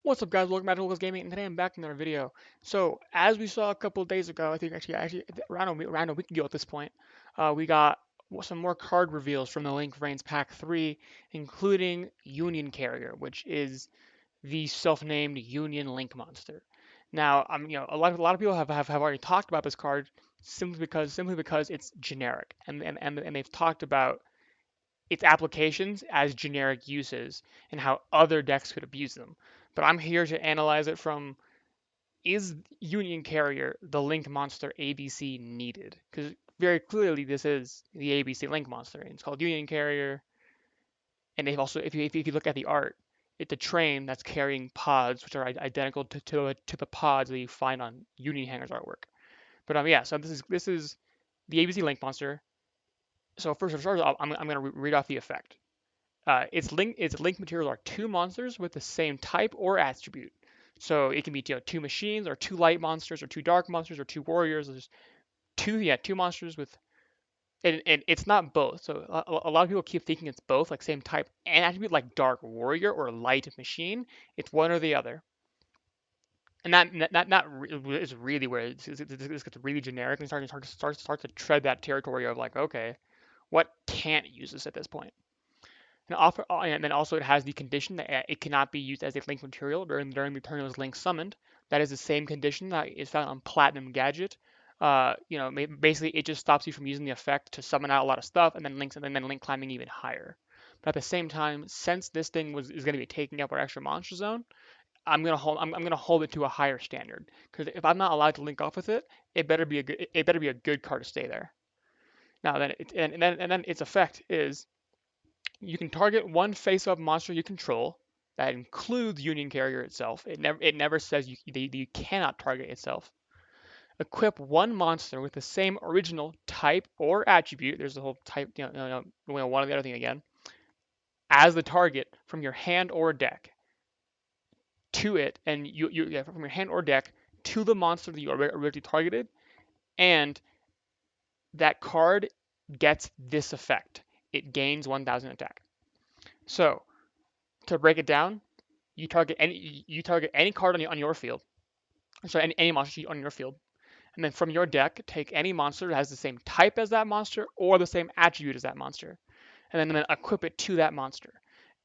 What's up, guys? Welcome back to GoldClassGaming, and today I'm back in another video. So, as we saw a couple of days ago, I think actually around a week ago at this point, we got some more card reveals from the Link Reigns Pack 3, including Union Carrier, which is the self-named Union Link monster. Now, a lot of people have already talked about this card simply because it's generic, and they've talked about its applications as generic uses and how other decks could abuse them. But I'm here to analyze it from, is Union Carrier the Link monster ABC needed? Because very clearly this is the ABC Link monster. It's called Union Carrier, and they've also, if you look at the art, it's a train that's carrying pods, which are identical to the pods that you find on Union Hanger's artwork. But yeah, so this is the ABC Link monster. So first of all, I'm going to read off the effect. Its link materials are two monsters with the same type or attribute. So it can be two machines, or two light monsters, or two dark monsters, or two warriors. There's two monsters with, and it's not both. So a lot of people keep thinking it's both, like same type and attribute, like dark warrior or light machine. It's one or the other. And is really where this gets really generic and starts to tread that territory of like, okay, what can't use this at this point? And then also it has the condition that it cannot be used as a link material during the turn it was link summoned. That is the same condition that is found on Platinum Gadget. Basically it just stops you from using the effect to summon out a lot of stuff, and then link climbing even higher. But at the same time, since this thing is going to be taking up our extra monster zone, I'm gonna hold it to a higher standard. Because if I'm not allowed to link off with it, it better be a good card to stay there. Now then, and then its effect is you can target one face-up monster you control. That includes Union Carrier itself. It never says you cannot target itself. Equip one monster with the same original type or attribute. There's the whole type, one or the other thing again. As the target from your hand or deck to it, and from your hand or deck to the monster that you originally targeted, and that card gets this effect. It gains 1,000 attack. So to break it down, you target any card on your field. So any monster on your field, and then from your deck, take any monster that has the same type as that monster or the same attribute as that monster, and then equip it to that monster.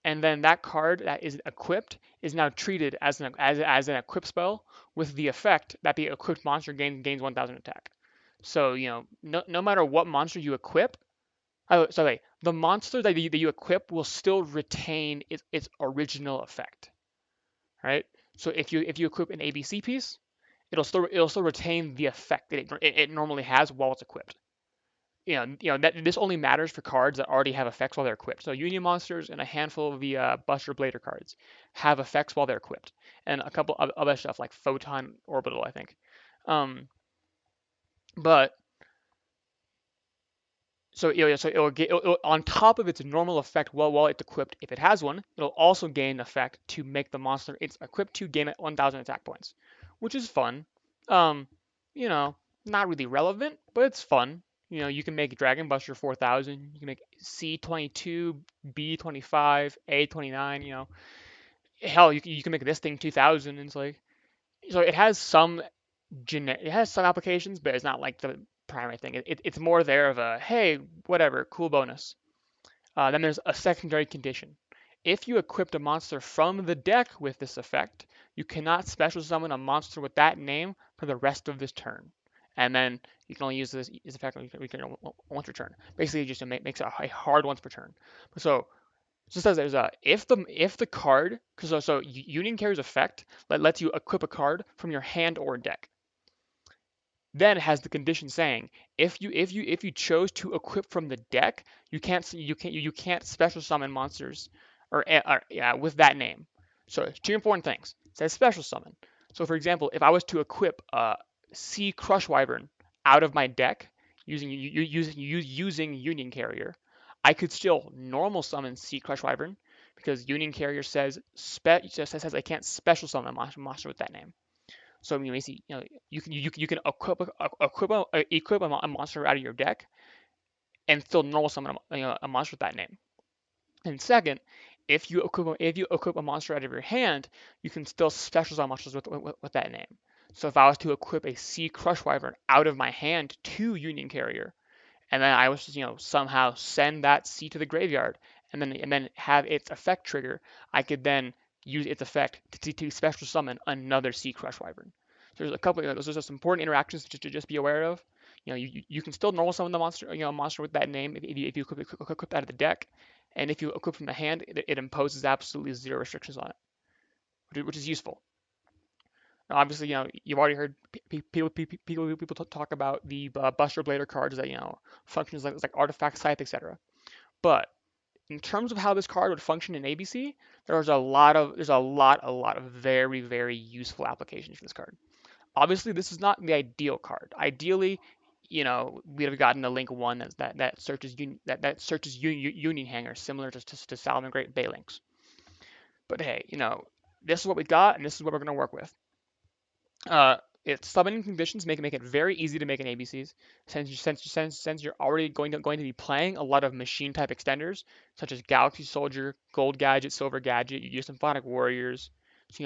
And then that card that is equipped is now treated as an equip spell with the effect that the equipped monster gains 1,000 attack. So no matter what monster you equip, the monster that you equip will still retain its original effect, right? So if you equip an ABC piece, it'll still retain the effect that it normally has while it's equipped. That this only matters for cards that already have effects while they're equipped. So Union monsters and a handful of the Buster Blader cards have effects while they're equipped, and a couple of other stuff like Photon Orbital, I think. Um, but so it'll, on top of its normal effect while it's equipped, if it has one, it'll also gain an effect to make the monster it's equipped to gain 1,000 attack points, which is fun. Um, you know, Not really relevant, but it's fun. You can make Dragon Buster 4,000. You can make C22, B25, A29. Hell, you can make this thing 2,000. And it's like, so it has some applications, but it's not like the primary thing. It's more there of a, hey, whatever, cool bonus. Then there's a secondary condition. If you equipped a monster from the deck with this effect, you cannot special summon a monster with that name for the rest of this turn. And then you can only use this effect once per turn. Basically, it just makes it a hard once per turn. So just as there's if the card, because so Union Carrier's effect lets you equip a card from your hand or deck. Then it has the condition saying if you chose to equip from the deck, you can't special summon monsters with that name. So it's two important things. It says special summon. So for example, if I was to equip C Crush Wyvern out of my deck using Union Carrier, I could still normal summon C Crush Wyvern because Union Carrier says I can't special summon a monster with that name. So basically, you can equip a monster out of your deck and still normal summon a monster with that name. And second, if you equip a monster out of your hand, you can still special summon monsters with that name. So if I was to equip a Sea Crush Wyvern out of my hand to Union Carrier, and then I was somehow send that sea to the graveyard, and then have its effect trigger, I could then use its effect to special summon another Sea Crush Wyvern. So there's a couple. Those are just important interactions to just be aware of. You can still normal summon the monster, monster with that name if you equip out of the deck, and if you equip from the hand, it imposes absolutely zero restrictions on it, which is useful. Now, obviously, you've already heard people talk about the Buster Blader cards that functions like artifact scythe, etc. But in terms of how this card would function in ABC, there's a lot of very very useful applications for this card. Obviously, this is not the ideal card. Ideally, we'd have gotten a link one that searches Union Hanger, similar to Salmon Great Bay links. But hey, this is what we got, and this is what we're going to work with. Its summoning conditions make it very easy to make an ABCs, since you're already going to be playing a lot of machine type extenders, such as Galaxy Soldier, Gold Gadget, Silver Gadget. You use Symphonic Warriors,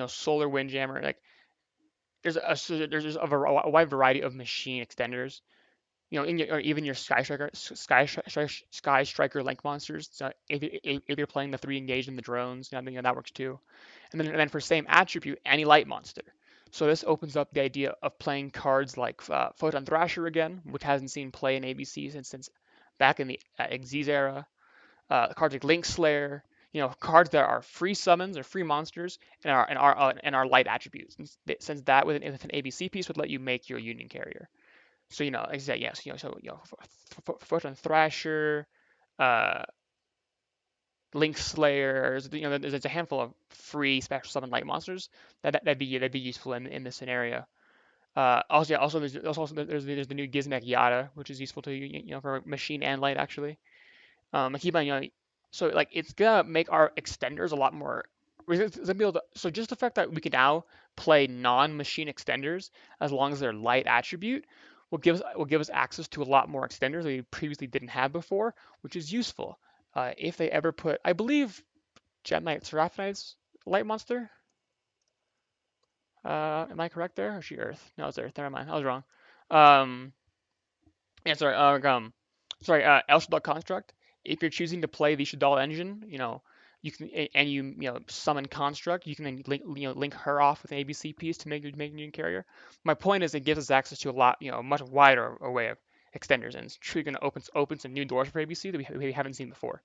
Solar Windjammer. Like there's just a wide variety of machine extenders. Or even your Sky Striker Link monsters. So if you're playing the 3 engaged in the drones, that works too. And then for same attribute, any light monster. So this opens up the idea of playing cards like Photon Thrasher again, which hasn't seen play in ABC since back in the Xyz era. Cards like Link Slayer, cards that are free summons or free monsters and are light attributes. Since that with an ABC piece would let you make your Union Carrier. So like I said, yes, Photon Thrasher, uh, Link Slayers. There's a handful of free special summon light monsters that'd be useful in this scenario. Also, yeah, there's the new Gizmek Yada, which is useful to for machine and light actually. I keep on so like it's gonna make our extenders a lot more. So just the fact that we can now play non-machine extenders as long as they're light attribute will give us access to a lot more extenders that we previously didn't have before, which is useful. If they ever put, I believe, Gem Knight Seraphonite's light monster. Am I correct there? Or is she Earth? No, it's Earth. Never mind. I was wrong. Um, yeah, sorry. El Shaddoll Construct. If you're choosing to play the Shaddoll engine, you can and summon Construct, you can then link her off with an ABC piece to make a new carrier. My point is, it gives us access to a lot, much wider array of extenders, and it's truly going to open some new doors for ABC that we haven't seen before.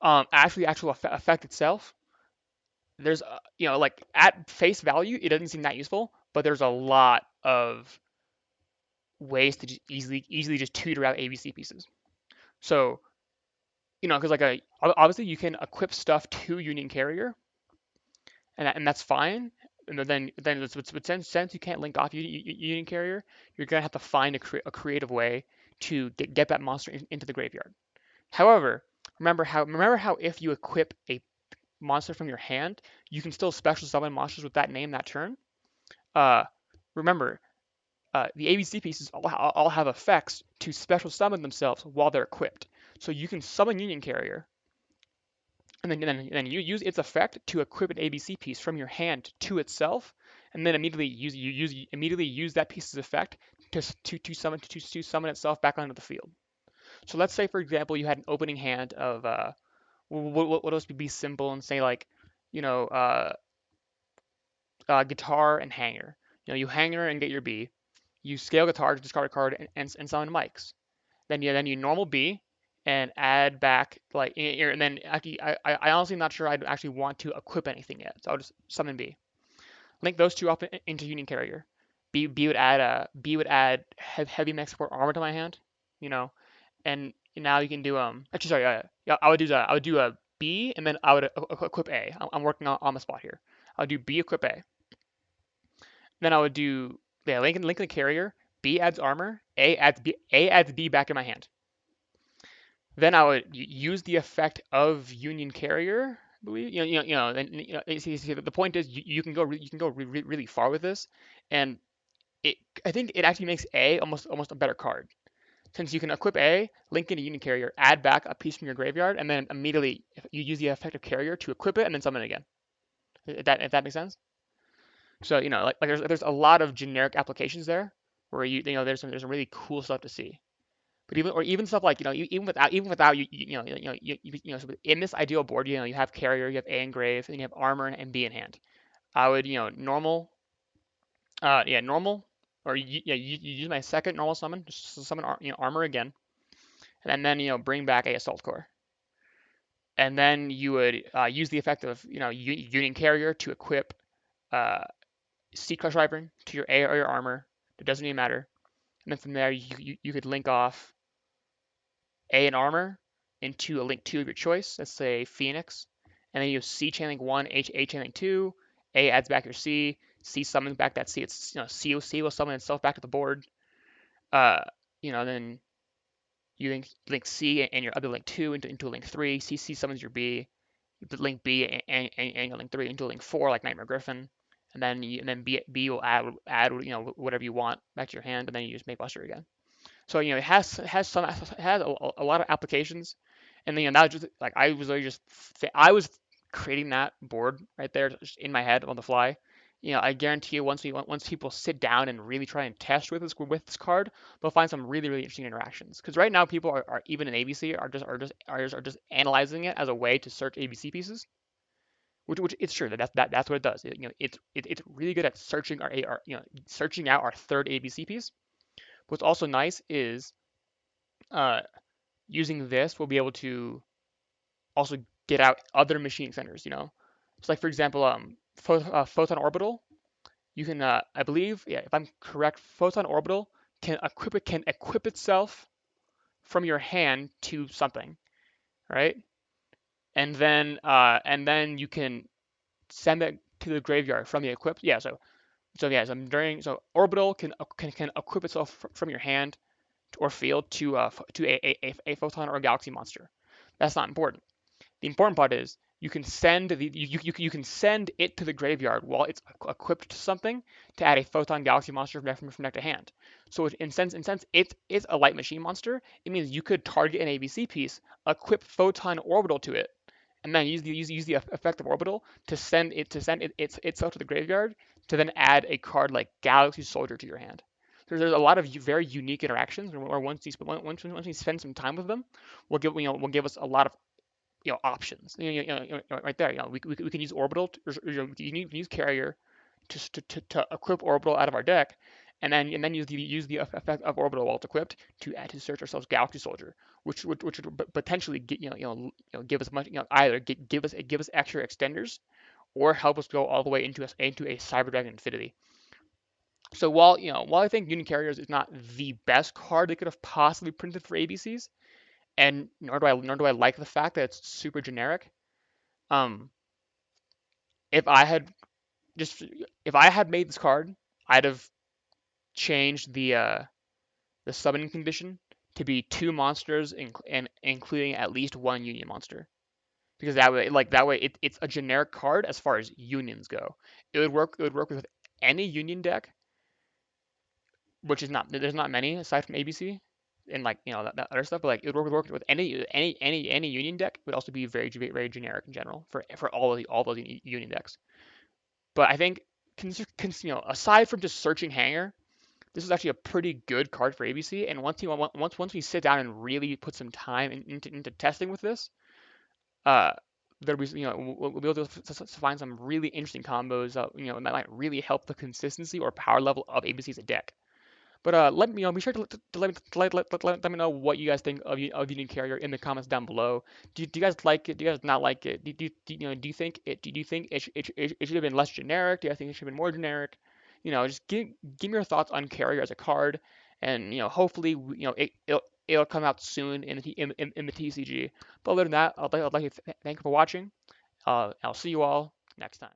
Actually, actual effect itself, there's like at face value, it doesn't seem that useful, but there's a lot of ways to just easily just tutor out ABC pieces. So because obviously you can equip stuff to Union Carrier, and that's fine. And but since you can't link off Union Carrier, you're gonna have to find a creative way to get that monster into the graveyard. However, remember how if you equip a monster from your hand, you can still special summon monsters with that name that turn. Uh, remember, the ABC pieces all have effects to special summon themselves while they're equipped. So you can summon Union Carrier, and then you use its effect to equip an ABC piece from your hand to itself, and then immediately use that piece's effect to summon itself back onto the field. So let's say, for example, you had an opening hand of what else would be simple and say like, you know, uh, guitar and hanger. You hanger and get your B. You scale guitar to discard a card and summon mics. Then you normal B and add back like and then actually I honestly am not sure I'd actually want to equip anything yet. So I'll just summon B. Link those two up into Union Carrier. B would add heavy mech support armor to my hand, you know, and now you can do actually sorry yeah I would do a B and then I would equip A. I'm working on the spot here. I would do B equip A. Then I would do yeah link the carrier. B adds armor. A adds B back in my hand. Then I would use the effect of Union Carrier. I believe and the point is you can go really far with this, and I think it actually makes A almost a better card. Since you can equip A, link in a Union Carrier, add back a piece from your graveyard, and then immediately you use the effective carrier to equip it and then summon it again. If that makes sense. So like there's a lot of generic applications there where there's some really cool stuff to see. But even stuff like even without so in this ideal board, you have carrier, you have A engrave, and you have armor and B in hand. I would normal, yeah, normal, or you use my second normal summon, just summon armor again, and then bring back a assault core, and then you would use the effect of Union Carrier to equip uh, Seed Crush Wyvern to your A or your armor. It doesn't even matter. And then from there you could link off A and armor into a link 2 of your choice. Let's say Phoenix, and then you C chain link 1, A chain link 2. A adds back your C. C summons back that C. It's C will summon itself back to the board. Uh, then you link C and your other link 2 into a link 3. C summons your B. You put link B and your link 3 into a link 4 like Nightmare Griffin. And then B will add whatever you want back to your hand, and then you just make Buster again. So it has a lot of applications, and then that was just like I was creating that board right there just in my head on the fly. I guarantee you once people sit down and really try and test with this card, they'll find some really really interesting interactions. Because right now people are even in ABC are just analyzing it as a way to search ABC pieces, which it's true that's what it does. It's really good at searching searching out our third ABC piece. What's also nice is uh, using this, we'll be able to also get out other machine centers. So like for example, Photon Orbital. You can, I believe, yeah, if I'm correct, Photon Orbital can equip itself from your hand to something, right? And then you can send it to the graveyard from the equipped. Yeah, so Orbital can equip itself from your hand or field to a photon or a galaxy monster. That's not important. The important part is you can send it to the graveyard while it's equipped to something to add a photon galaxy monster from deck to hand. So in sense it's a light machine monster. It means you could target an ABC piece, equip photon orbital to it, and then use the effect of orbital to send itself to the graveyard to then add a card like Galaxy Soldier to your hand. There's a lot of very unique interactions, or once we spend some time with them, will give us a lot of options. Right there. We can use orbital. You can use carrier to equip orbital out of our deck, and then use the effect of orbital while it's equipped to add to search ourselves Galaxy Soldier, which would potentially give us much either give us extra extenders or help us go all the way into a Cyber Dragon Infinity. So while I think Union Carriers is not the best card they could have possibly printed for ABCs, and nor do I like the fact that it's super generic. Um, if I had just if I had made this card, I'd have changed the summoning condition to be 2 monsters and including at least 1 union monster, because that way it's a generic card as far as unions go. It would work with any union deck, which is not there's not many aside from ABC and that other stuff. But like it would work with any union deck. It would also be very very generic in general for all those union decks. But I think aside from just searching hanger, this is actually a pretty good card for ABC. And once we sit down and really put some time into testing with this, uh, there'll be we'll be able to find some really interesting combos that might really help the consistency or power level of ABC as a deck. But let me be sure to let me know what you guys think of Union Carrier in the comments down below. Do you guys like it? Do you guys not like it? Do you think it should have been less generic? Do you think it should have been more generic? Just give me your thoughts on Carrier as a card, and hopefully it'll come out soon in the TCG. But other than that, I'd like to thank you for watching. I'll see you all next time.